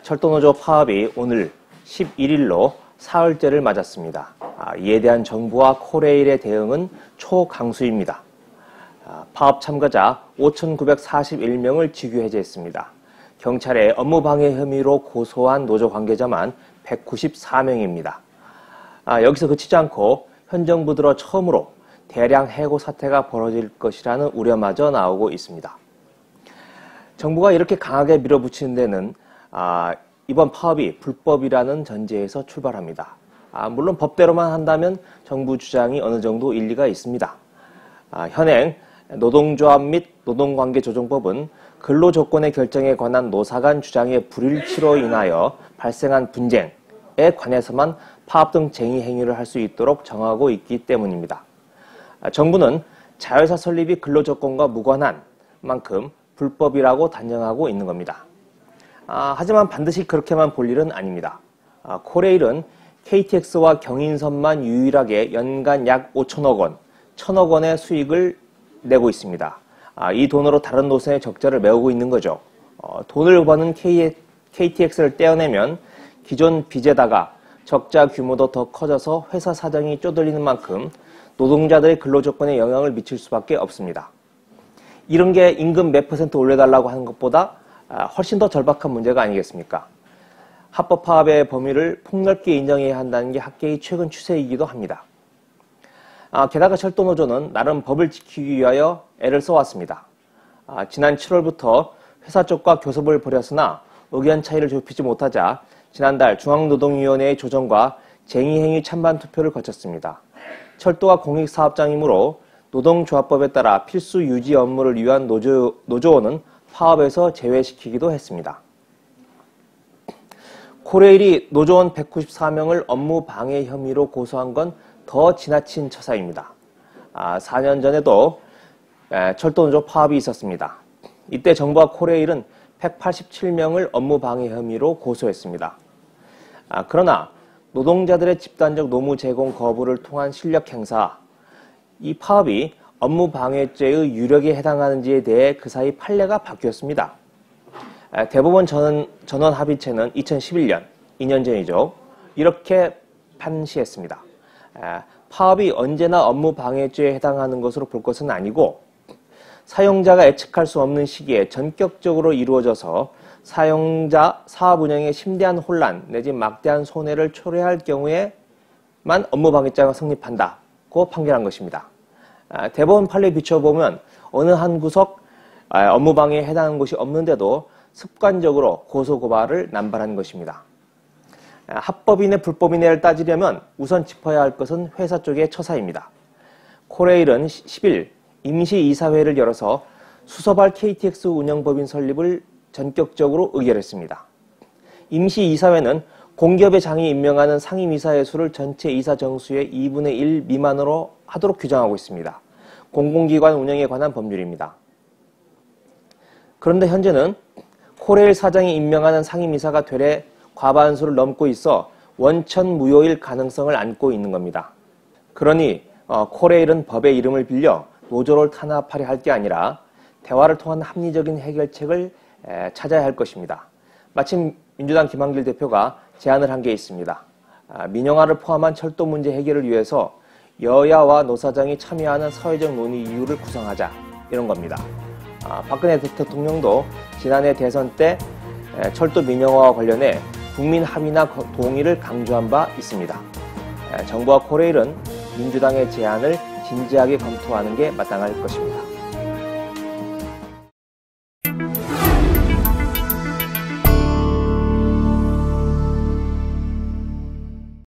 철도노조 파업이 오늘 11일로 사흘째를 맞았습니다. 이에 대한 정부와 코레일의 대응은 초강수입니다. 파업 참가자 5,941명을 직위 해제했습니다. 경찰에 업무방해 혐의로 고소한 노조 관계자만 194명입니다. 여기서 그치지 않고 현 정부 들어 처음으로 대량 해고 사태가 벌어질 것이라는 우려마저 나오고 있습니다. 정부가 이렇게 강하게 밀어붙이는 데는 이번 파업이 불법이라는 전제에서 출발합니다. 물론 법대로만 한다면 정부 주장이 어느 정도 일리가 있습니다. 현행 노동조합 및 노동관계조정법은 근로조건의 결정에 관한 노사 간 주장의 불일치로 인하여 발생한 분쟁에 관해서만 파업 등 쟁의 행위를 할 수 있도록 정하고 있기 때문입니다. 정부는 자회사 설립이 근로조건과 무관한 만큼 불법이라고 단정하고 있는 겁니다. 하지만 반드시 그렇게만 볼 일은 아닙니다. 코레일은 KTX와 경인선만 유일하게 연간 약 5천억 원, 1천억 원의 수익을 내고 있습니다. 이 돈으로 다른 노선의 적자를 메우고 있는 거죠. 돈을 버는 KTX를 떼어내면 기존 빚에다가 적자 규모도 더 커져서 회사 사정이 쪼들리는 만큼 노동자들의 근로조건에 영향을 미칠 수밖에 없습니다. 이런 게 임금 몇 % 올려달라고 하는 것보다 훨씬 더 절박한 문제가 아니겠습니까? 합법 파업의 범위를 폭넓게 인정해야 한다는 게 학계의 최근 추세이기도 합니다. 게다가 철도노조는 나름 법을 지키기 위하여 애를 써왔습니다. 지난 7월부터 회사 쪽과 교섭을 벌였으나 의견 차이를 좁히지 못하자 지난달 중앙노동위원회의 조정과 쟁의행위 찬반 투표를 거쳤습니다. 철도가 공익사업장이므로 노동조합법에 따라 필수 유지 업무를 위한 노조원은 파업에서 제외시키기도 했습니다. 코레일이 노조원 194명을 업무 방해 혐의로 고소한 건 더 지나친 처사입니다. 4년 전에도 철도노조 파업이 있었습니다. 이때 정부와 코레일은 187명을 업무 방해 혐의로 고소했습니다. 그러나 노동자들의 집단적 노무 제공 거부를 통한 실력 행사, 이 파업이 업무 방해죄의 유력에 해당하는지에 대해 그 사이 판례가 바뀌었습니다. 대법원 전원 합의체는 2011년, 2년 전이죠. 이렇게 판시했습니다. 파업이 언제나 업무 방해죄에 해당하는 것으로 볼 것은 아니고 사용자가 예측할 수 없는 시기에 전격적으로 이루어져서 사용자 사업 운영에 심대한 혼란 내지 막대한 손해를 초래할 경우에만 업무 방해죄가 성립한다고 판결한 것입니다. 대법원 판례에 비춰보면 어느 한 구석 업무 방해에 해당하는 곳이 없는데도 습관적으로 고소고발을 남발한 것입니다. 합법이네 불법이네를 따지려면 우선 짚어야 할 것은 회사 쪽의 처사입니다. 코레일은 10일 임시이사회를 열어서 수서발 KTX 운영법인 설립을 전격적으로 의결했습니다. 임시이사회는 공기업의 장이 임명하는 상임이사의 수를 전체 이사 정수의 2분의 1 미만으로 하도록 규정하고 있습니다. 공공기관 운영에 관한 법률입니다. 그런데 현재는 코레일 사장이 임명하는 상임이사가 되레 과반수를 넘고 있어 원천 무효일 가능성을 안고 있는 겁니다. 그러니 코레일은 법의 이름을 빌려 노조를 탄압하려 할 게 아니라 대화를 통한 합리적인 해결책을 찾아야 할 것입니다. 마침 민주당 김한길 대표가 제안을 한 게 있습니다. 민영화를 포함한 철도 문제 해결을 위해서 여야와 노사장이 참여하는 사회적 논의 이유를 구성하자, 이런 겁니다. 박근혜 대통령도 지난해 대선 때 철도 민영화와 관련해 국민 합의나 동의를 강조한 바 있습니다. 정부와 코레일은 민주당의 제안을 진지하게 검토하는 게 마땅할 것입니다.